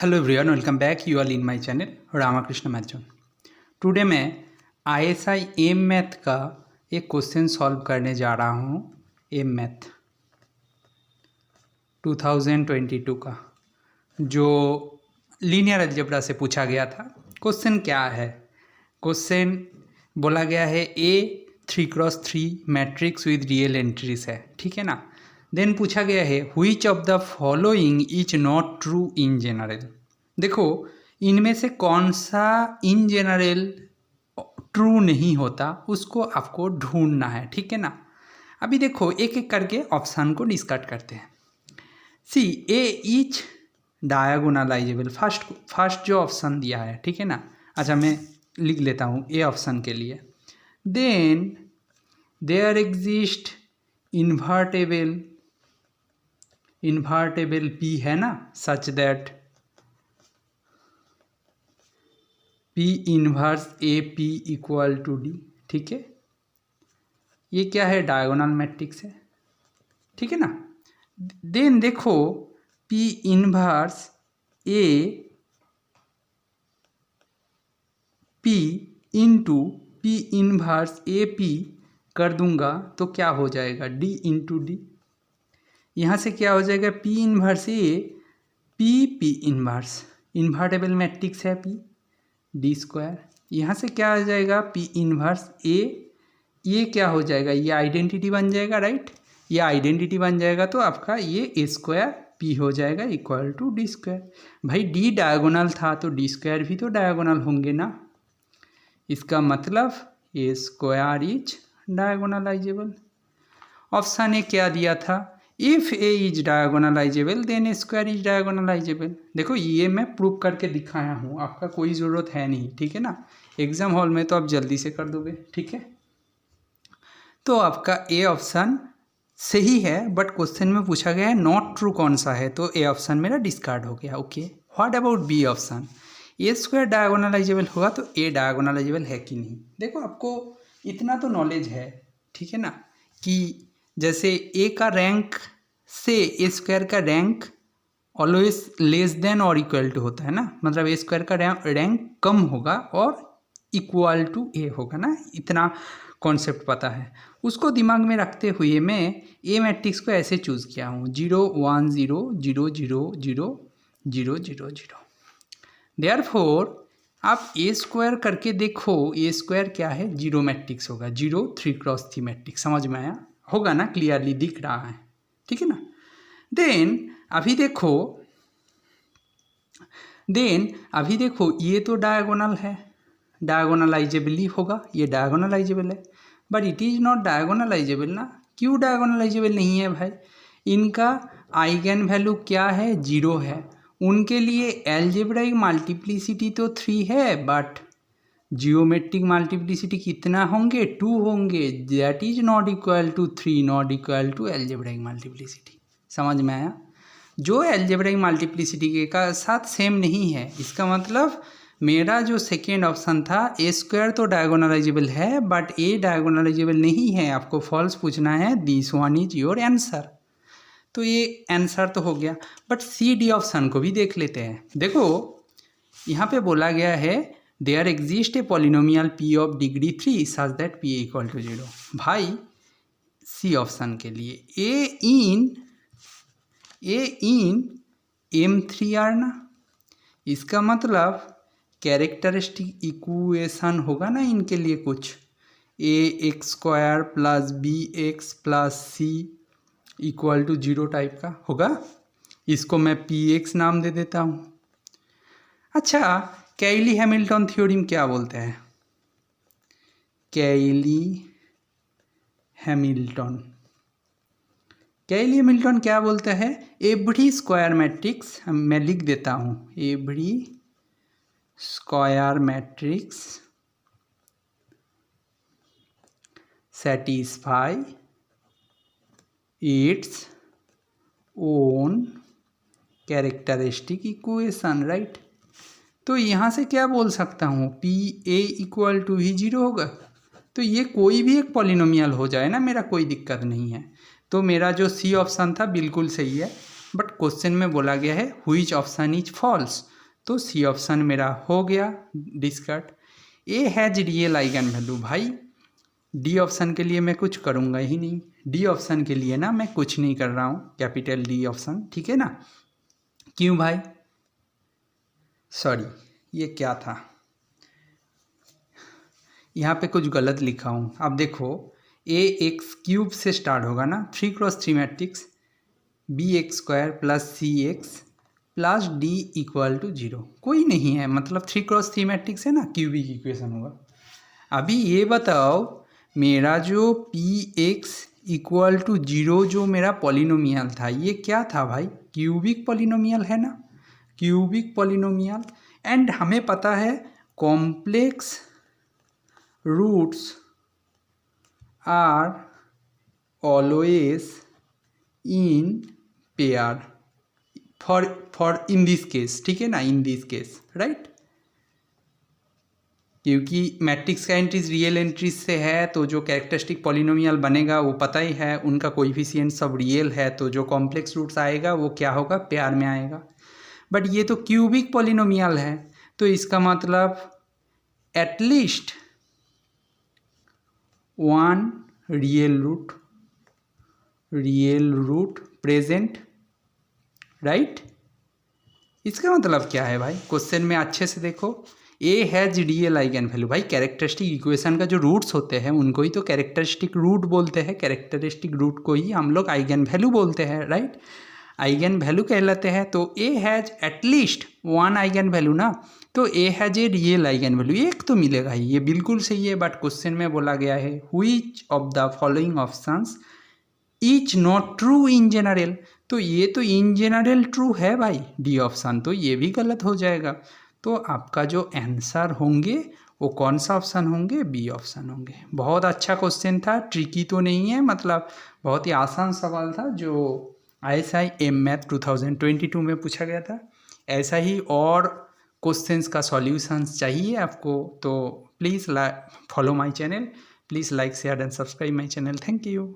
Hello everyone, welcome back. You are in my channel Ramakrishna math zone. Today मैं ISI M math का एक question solve करने जा रहा हूँ। एम मैथ 2022 का जो लीनियर अलजेब्रा से पूछा गया था। क्वेश्चन क्या है? क्वेश्चन बोला गया है ए 3x3 matrix with real entries है, ठीक है ना। देन पूछा गया है which of the following is not true in general. देखो, इनमें से कौन सा इन जनरल ट्रू नहीं होता, उसको आपको ढूंढना है, ठीक है ना। अभी देखो, एक एक करके ऑप्शन को डिस्कस करते हैं। सी ए इज डायगोनलाइजेबल, फर्स्ट जो ऑप्शन दिया है, ठीक है ना। अच्छा, मैं लिख लेता हूँ ए ऑप्शन के लिए। Then there exist invertible P है ना, such that P inverse A P equal to D, ठीक है। ये क्या है? डायगोनल मैट्रिक्स है, ठीक है ना। देन देखो, P inverse A P into P inverse A P कर दूंगा तो क्या हो जाएगा? D into D. यहाँ से क्या हो जाएगा? P inverse A P inverse, invertible matrix है पी, डी स्क्वायर। यहाँ से क्या आ जाएगा? पी इन्वर्स ए, ये क्या हो जाएगा? ये आइडेंटिटी बन जाएगा, राइट। ये आइडेंटिटी बन जाएगा तो आपका ये ए स्क्वायर पी हो जाएगा इक्वल टू डी स्क्वायर। भाई डी डायगोनल था तो डी स्क्वायर भी तो डायगोनल होंगे ना। इसका मतलब A square is diagonalizable. Option A क्या दिया था? If A is diagonalizable then A square is diagonalizable. देखो, ये मैं प्रूव करके दिखाया हूँ, आपका कोई ज़रूरत है नहीं, ठीक है ना। एग्जाम हॉल में तो आप जल्दी से कर दोगे, ठीक है। तो आपका ए ऑप्शन सही है, बट क्वेश्चन में पूछा गया है नॉट ट्रू कौन सा है, तो ए ऑप्शन मेरा डिस्कार्ड हो गया। Okay, what about B option? A square diagonalizable होगा तो ए डायगोनलाइजेबल है कि नहीं। देखो, आपको इतना तो नॉलेज है, ठीक है ना, कि जैसे ए का रैंक से ए स्क्वायर का रैंक ऑलवेज लेस देन और इक्वल टू होता है ना। मतलब ए स्क्वायर का रैंक कम होगा और इक्वल टू ए होगा ना, इतना कॉन्सेप्ट पता है। उसको दिमाग में रखते हुए मैं ए मैट्रिक्स को ऐसे चूज़ किया हूँ 0 1 0 0 0 0 0 0 0। देयरफॉर आप ए स्क्वायर करके देखो, ए स्क्वायर क्या है? जीरो मैट्रिक्स होगा, 0 3x3 मैट्रिक्स। समझ में आया होगा ना, क्लियरली दिख रहा है, ठीक है ना। देन अभी देखो ये तो डायगोनल है, डायगोनलाइजेबल ही होगा, ये डायगोनलाइजेबल है, but it is not diagonalisable ना। क्यों डायगोनलाइजेबल नहीं है भाई? इनका आइगन वैल्यू क्या है? 0 है। उनके लिए एल्जेब्राइक मल्टीप्लिसिटी तो 3 है, बट जियोमेट्रिक मल्टीप्लिसिटी कितना होंगे? 2 होंगे। That is not equal to 3, not equal to algebraic multiplicity. समझ में आया? जो एल्जेब्राइक मल्टीप्लिसिटी के का साथ सेम नहीं है। इसका मतलब मेरा जो सेकेंड ऑप्शन था ए स्क्वायर तो डायगोनलाइजेबल है, बट ए डायगोनलाइजेबल नहीं है। आपको फॉल्स पूछना है, this one is your answer. तो ये आंसर तो हो गया, बट सी डी ऑप्शन को भी देख लेते हैं। देखो, यहाँ पे बोला गया है there exist a polynomial P of degree 3 such that P equal to 0। भाई सी ऑप्शन के लिए ए इन M3R ना, इसका मतलब कैरेक्टरिस्टिक इक्वेशन होगा ना इनके लिए कुछ, ax² plus bx plus c equal to 0 type का होगा। इसको मैं px नाम दे देता हूँ। अच्छा, कैली हैमिल्टन थ्योरम क्या बोलते हैं? कैली हैमिल्टन क्या बोलते हैं? एवरी स्क्वायर मैट्रिक्स, मैं लिख देता हूँ, every square matrix satisfy its own characteristic equation, right. तो यहाँ से क्या बोल सकता हूँ? पी ए इक्वल टू ही 0 होगा। तो ये कोई भी एक पॉलिनोमियल हो जाए ना, मेरा कोई दिक्कत नहीं है। तो मेरा जो सी ऑप्शन था बिल्कुल सही है, बट क्वेश्चन में बोला गया है व्हिच ऑप्शन इज फॉल्स। तो सी ऑप्शन मेरा हो गया discard. A has real eigen value, भाई डी ऑप्शन के लिए मैं कुछ करूँगा ही नहीं, डी ऑप्शन के लिए ना मैं कुछ नहीं कर रहा हूँ, कैपिटल डी ऑप्शन, ठीक है ना। क्यों भाई, सॉरी ये क्या था, यहाँ पे कुछ गलत लिखा हूँ। अब देखो ए एक्स क्यूब से स्टार्ट होगा ना, 3x3 matrix, B X square plus C X plus D equal to 0, कोई नहीं है, मतलब 3x3 मैट्रिक्स है ना, क्यूबिक इक्वेशन होगा। अभी ये बताओ मेरा जो पी एक्स इक्वल टू 0 जो मेरा पॉलिनोमियल था, ये क्या था भाई, क्यूबिक पॉलिनोमियल है ना, क्यूबिक पॉलिनोमियल। एंड हमें पता है complex roots are always in pair for in this case, ठीक है ना, इन दिस केस, राइट। क्योंकि मैट्रिक्स का एंट्रीज रियल एंट्रीज से है, तो जो कैरेक्टरिस्टिक पॉलिनोमियल बनेगा वो पता ही है, उनका कोएफिशिएंट सब रियल है, तो जो कॉम्प्लेक्स रूट्स आएगा वो क्या होगा, पेयर में आएगा। बट ये तो क्यूबिक पॉलिनोमियल है, तो इसका मतलब at least one real root present, right. इसका मतलब क्या है भाई, क्वेश्चन में अच्छे से देखो, ए हैज रियल आइगन वैल्यू, भाई कैरेक्टरिस्टिक इक्वेशन का जो रूट्स होते हैं उनको ही तो कैरेक्टरिस्टिक रूट बोलते हैं, कैरेक्टरिस्टिक रूट को ही हम लोग आइगन वैल्यू बोलते हैं, राइट, आइगन वैल्यू कहलाते हैं। तो A has at least one eigen value ना, तो A has a real eigen value, एक तो मिलेगा ही, ये बिल्कुल सही है। बट क्वेश्चन में बोला गया है which of the following options is not true in general, तो ये तो इन जनरल ट्रू है भाई, डी ऑप्शन, तो ये भी गलत हो जाएगा। तो आपका जो आंसर होंगे वो कौन सा ऑप्शन होंगे, बी ऑप्शन होंगे। बहुत अच्छा क्वेश्चन था, ट्रिकी तो नहीं है, मतलब बहुत ही आसान सवाल था जो ISI एम मैथ 2022 में पूछा गया था। ऐसा ही और क्वेश्चंस का सॉल्यूशंस चाहिए आपको तो please follow my channel, please like share and subscribe my channel. Thank you.